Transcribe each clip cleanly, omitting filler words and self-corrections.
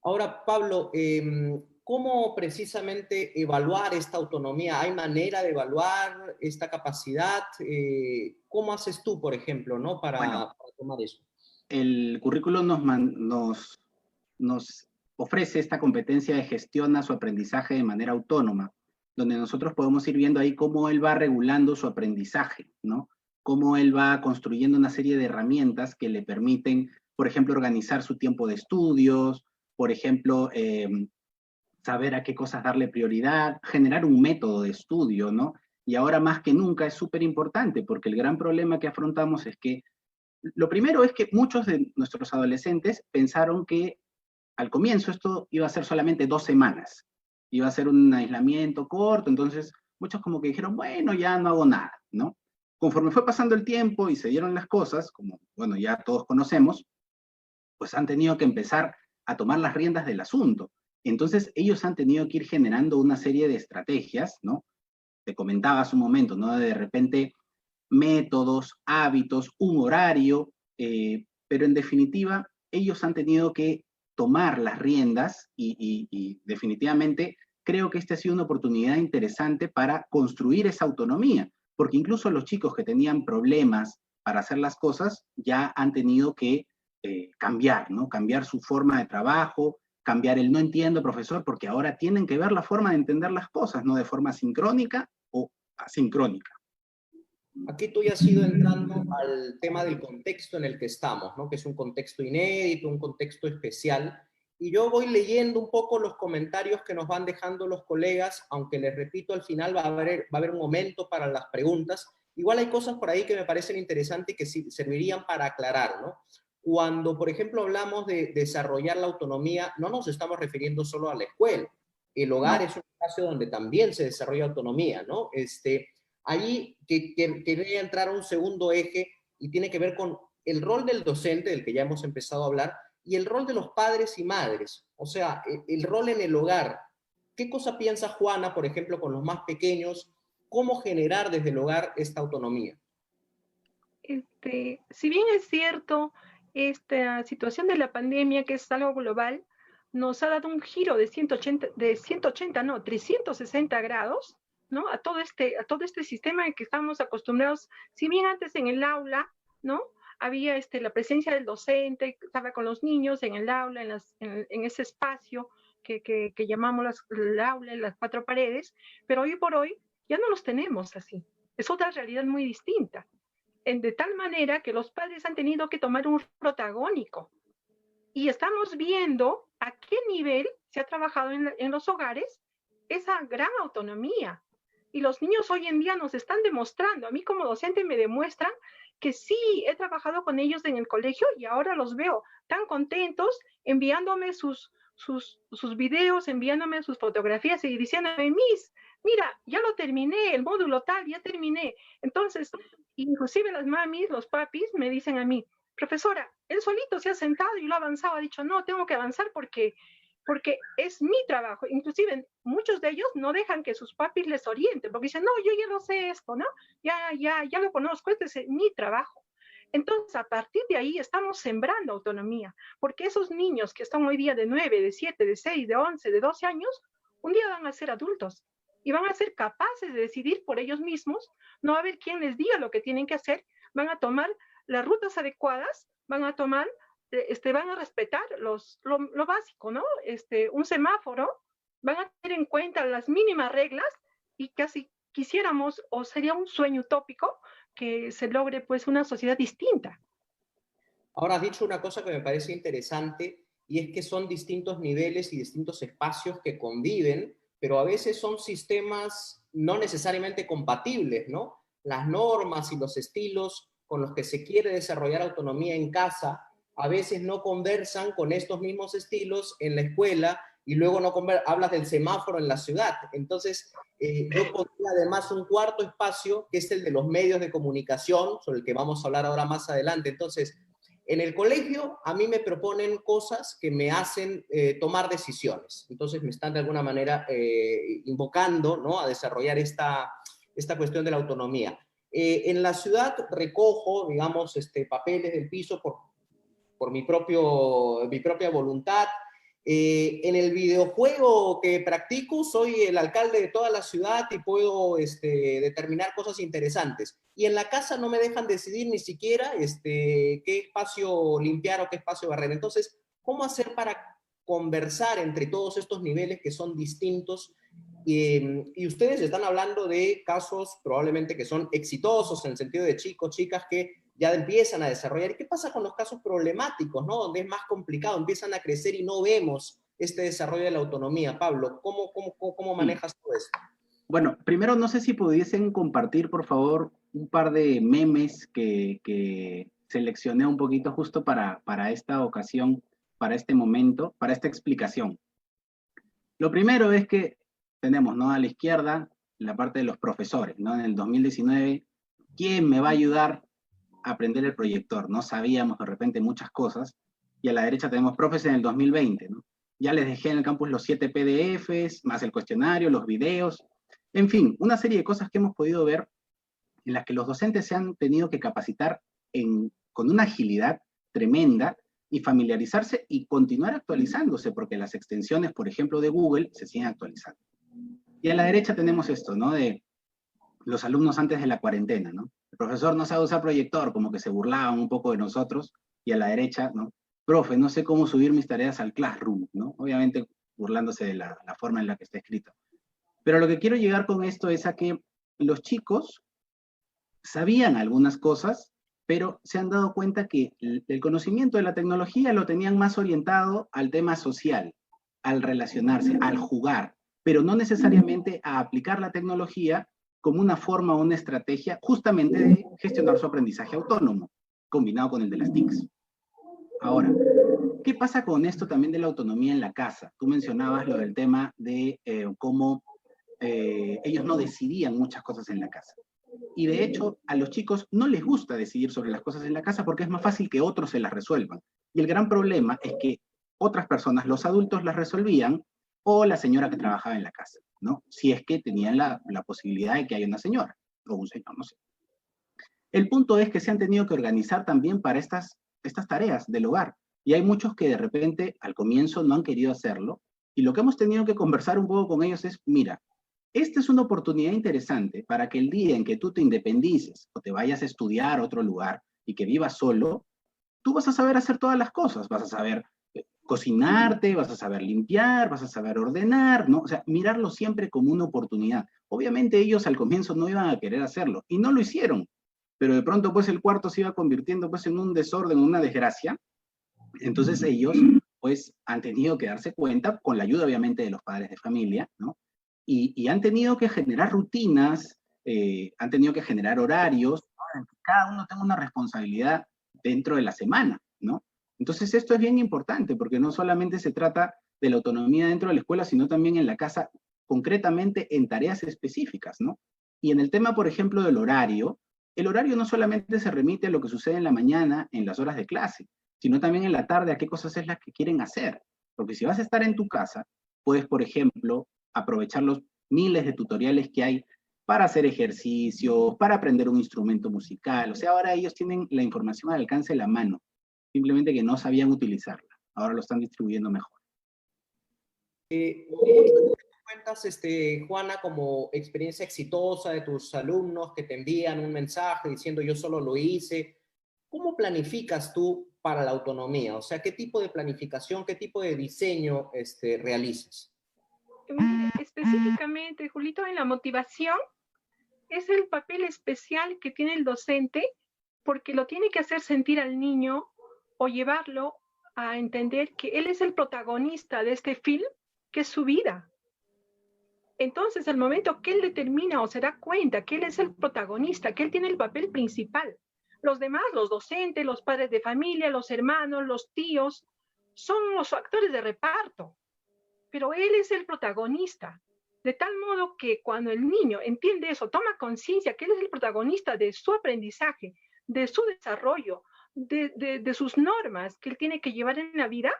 Ahora, Pablo, ¿cómo precisamente evaluar esta autonomía? ¿Hay manera de evaluar esta capacidad? ¿Cómo haces tú, por ejemplo, ¿no? Bueno, para tomar eso? el currículum nos ofrece esta competencia de gestión a su aprendizaje de manera autónoma, donde nosotros podemos ir viendo ahí cómo él va regulando su aprendizaje, ¿no? Cómo él va construyendo una serie de herramientas que le permiten, por ejemplo, organizar su tiempo de estudios, por ejemplo, saber a qué cosas darle prioridad, generar un método de estudio, ¿no? Y ahora más que nunca es súper importante, porque el gran problema que afrontamos es que lo primero es que muchos de nuestros adolescentes pensaron que al comienzo esto iba a ser solamente 2 semanas, iba a ser un aislamiento corto, entonces muchos como que dijeron, bueno, ya no hago nada, ¿no? Conforme fue pasando el tiempo y se dieron las cosas, como, bueno, ya todos conocemos, pues han tenido que empezar a tomar las riendas del asunto. Entonces ellos han tenido que ir generando una serie de estrategias, ¿no? Te comentaba hace un momento, ¿no? De repente métodos, hábitos, un horario, pero en definitiva ellos han tenido que tomar las riendas y definitivamente creo que esta ha sido una oportunidad interesante para construir esa autonomía, porque incluso los chicos que tenían problemas para hacer las cosas ya han tenido que cambiar, ¿no? Cambiar su forma de trabajo, cambiar el no entiendo, profesor, porque ahora tienen que ver la forma de entender las cosas, no de forma sincrónica o asincrónica. Aquí tú ya has ido entrando al tema del contexto en el que estamos, ¿no? Que es un contexto inédito, un contexto especial. Y yo voy leyendo un poco los comentarios que nos van dejando los colegas, aunque les repito, al final va a haber un momento para las preguntas. Igual hay cosas por ahí que me parecen interesantes y que sí servirían para aclarar, ¿no? Cuando, por ejemplo, hablamos de desarrollar la autonomía, no nos estamos refiriendo solo a la escuela. El hogar No. es un espacio donde también se desarrolla autonomía, ¿no? Allí quería entrar a un segundo eje y tiene que ver con el rol del docente, del que ya hemos empezado a hablar, y el rol de los padres y madres, o sea, el rol en el hogar. ¿Qué cosa piensa Juana, por ejemplo, con los más pequeños? ¿Cómo generar desde el hogar esta autonomía? Si bien es cierto, esta situación de la pandemia, que es algo global, nos ha dado un giro de 180, no, 360 grados, ¿no? A todo este sistema en que estamos acostumbrados. Si bien antes en el aula, ¿no? Había la presencia del docente, estaba con los niños en el aula, en ese espacio que llamamos el aula, las cuatro paredes, pero hoy por hoy ya no los tenemos así. Es otra realidad muy distinta, de tal manera que los padres han tenido que tomar un protagónico. Y estamos viendo a qué nivel se ha trabajado en los hogares esa gran autonomía. Y los niños hoy en día nos están demostrando, a mí como docente me demuestran que sí, he trabajado con ellos en el colegio y ahora los veo tan contentos enviándome sus videos, enviándome sus fotografías y diciéndome, Miss, mira, ya lo terminé, el módulo tal, ya terminé. Entonces, inclusive las mamis, los papis me dicen a mí, profesora, él solito se ha sentado y lo ha avanzado, ha dicho, no, tengo que avanzar porque es mi trabajo. Inclusive muchos de ellos no dejan que sus papis les orienten, porque dicen, no, yo ya lo sé esto, ¿no? Ya lo conozco, este es mi trabajo. Entonces, a partir de ahí estamos sembrando autonomía, porque esos niños que están hoy día de 9, de 7, de 6, de 11, de 12 años, un día van a ser adultos y van a ser capaces de decidir por ellos mismos, no va a haber quien les diga lo que tienen que hacer, van a tomar las rutas adecuadas, van a tomar, van a respetar lo básico, ¿no? Un semáforo, van a tener en cuenta las mínimas reglas y casi quisiéramos, o sería un sueño utópico, que se logre pues una sociedad distinta. Ahora has dicho una cosa que me parece interesante y es que son distintos niveles y distintos espacios que conviven, pero a veces son sistemas no necesariamente compatibles, ¿no? Las normas y los estilos con los que se quiere desarrollar autonomía en casa a veces no conversan con estos mismos estilos en la escuela y luego no hablas del semáforo en la ciudad. Entonces, yo pondría además un cuarto espacio que es el de los medios de comunicación, sobre el que vamos a hablar ahora más adelante. Entonces, en el colegio a mí me proponen cosas que me hacen tomar decisiones. Entonces me están de alguna manera invocando, ¿no?, a desarrollar esta cuestión de la autonomía. En la ciudad recojo, digamos, papeles del piso por mi propia voluntad En el videojuego que practico soy el alcalde de toda la ciudad y puedo determinar cosas interesantes. Y en la casa no me dejan decidir ni siquiera qué espacio limpiar o qué espacio barrer. Entonces, ¿cómo hacer para conversar entre todos estos niveles que son distintos? Y ustedes están hablando de casos probablemente que son exitosos en el sentido de chicos, chicas que ya empiezan a desarrollar. ¿Y qué pasa con los casos problemáticos, ¿no? Donde es más complicado, empiezan a crecer y no vemos este desarrollo de la autonomía? Pablo, ¿cómo manejas todo esto? Bueno, primero no sé si pudiesen compartir, por favor, un par de memes que seleccioné un poquito justo para esta ocasión, para este momento, para esta explicación. Lo primero es que tenemos, ¿no?, a la izquierda la parte de los profesores, ¿no? En el 2019, ¿quién me va a ayudar a aprender el proyector? No sabíamos de repente muchas cosas. Y a la derecha tenemos profes en el 2020, ¿no? Ya les dejé en el campus los 7 PDFs, más el cuestionario, los videos, en fin, una serie de cosas que hemos podido ver en las que los docentes se han tenido que capacitar con una agilidad tremenda y familiarizarse y continuar actualizándose, porque las extensiones, por ejemplo, de Google se siguen actualizando. Y a la derecha tenemos esto, ¿no?, de los alumnos antes de la cuarentena, ¿no? El profesor no sabe usar proyector, como que se burlaban un poco de nosotros, y a la derecha, ¿no?, profe, no sé cómo subir mis tareas al Classroom, ¿no? Obviamente burlándose de la forma en la que está escrito. Pero lo que quiero llegar con esto es a que los chicos sabían algunas cosas, pero se han dado cuenta que el conocimiento de la tecnología lo tenían más orientado al tema social, al relacionarse, al jugar, pero no necesariamente a aplicar la tecnología como una forma o una estrategia justamente de gestionar su aprendizaje autónomo, combinado con el de las TICs. Ahora, ¿qué pasa con esto también de la autonomía en la casa? Tú mencionabas lo del tema de cómo ellos no decidían muchas cosas en la casa. Y de hecho, a los chicos no les gusta decidir sobre las cosas en la casa porque es más fácil que otros se las resuelvan. Y el gran problema es que otras personas, los adultos, las resolvían, o la señora que trabajaba en la casa, ¿no? Si es que tenían la posibilidad de que haya una señora, o un señor, no sé. El punto es que se han tenido que organizar también para estas tareas del hogar. Y hay muchos que de repente al comienzo no han querido hacerlo. Y lo que hemos tenido que conversar un poco con ellos es, mira, esta es una oportunidad interesante para que el día en que tú te independices o te vayas a estudiar a otro lugar y que vivas solo, tú vas a saber hacer todas las cosas. Vas a saber cocinarte, vas a saber limpiar, vas a saber ordenar, ¿no? O sea, mirarlo siempre como una oportunidad. Obviamente ellos al comienzo no iban a querer hacerlo y no lo hicieron, pero de pronto pues el cuarto se iba convirtiendo pues en un desorden, en una desgracia. Entonces ellos pues han tenido que darse cuenta, con la ayuda obviamente de los padres de familia, ¿no? Y han tenido que generar rutinas, han tenido que generar horarios, ¿no?, en que cada uno tenga una responsabilidad dentro de la semana, ¿no? Entonces esto es bien importante, porque no solamente se trata de la autonomía dentro de la escuela, sino también en la casa, concretamente en tareas específicas, ¿no? Y en el tema, por ejemplo, del horario, el horario no solamente se remite a lo que sucede en la mañana, en las horas de clase, sino también en la tarde a qué cosas es las que quieren hacer. Porque si vas a estar en tu casa, puedes, por ejemplo, aprovechar los miles de tutoriales que hay para hacer ejercicios, para aprender un instrumento musical. O sea, ahora ellos tienen la información al alcance de la mano, simplemente que no sabían utilizarla. Ahora lo están distribuyendo mejor. Cuentas, Juana, como experiencia exitosa de tus alumnos que te envían un mensaje diciendo yo solo lo hice. ¿Cómo planificas tú para la autonomía? O sea, ¿qué tipo de planificación, qué tipo de diseño realizas? Específicamente, Julito, en la motivación es el papel especial que tiene el docente porque lo tiene que hacer sentir al niño o llevarlo a entender que él es el protagonista de este film, que es su vida. Entonces, el momento que él determina o se da cuenta que él es el protagonista, que él tiene el papel principal, los demás, los docentes, los padres de familia, los hermanos, los tíos, son los actores de reparto, pero él es el protagonista. De tal modo que cuando el niño entiende eso, toma conciencia que él es el protagonista de su aprendizaje, de su desarrollo, de sus normas que él tiene que llevar en la vida,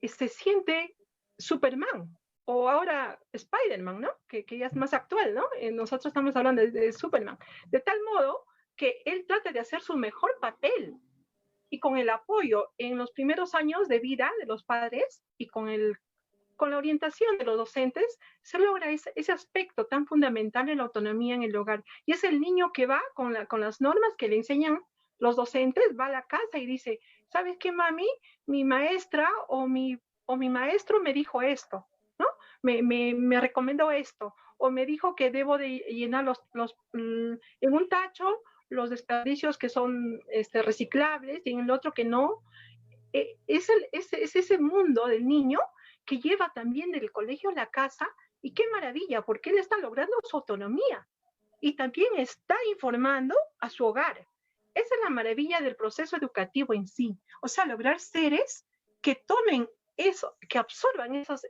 se siente Superman. O ahora Spider-Man, ¿no? Que ya es más actual, ¿no? Nosotros estamos hablando de Superman. De tal modo que él trata de hacer su mejor papel. y con el apoyo en los primeros años de vida de los padres y con la orientación de los docentes, se logra ese aspecto tan fundamental en la autonomía en el hogar. Y es el niño que va con las normas que le enseñan los docentes, va a la casa y dice, ¿sabes qué, mami? Mi maestra o mi maestro me dijo esto, ¿no? Me recomendó esto, o me dijo que debo de llenar en un tacho los desperdicios que son reciclables y en el otro que no. Es ese mundo del niño que lleva también del colegio a la casa, y qué maravilla, porque él está logrando su autonomía y también está informando a su hogar. Esa es la maravilla del proceso educativo en sí, o sea, lograr seres que tomen eso, que absorban esas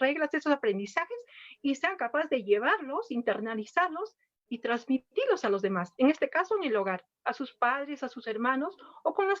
reglas, esos aprendizajes y sean capaces de llevarlos, internalizarlos y transmitirlos a los demás, en este caso en el hogar, a sus padres, a sus hermanos o con los que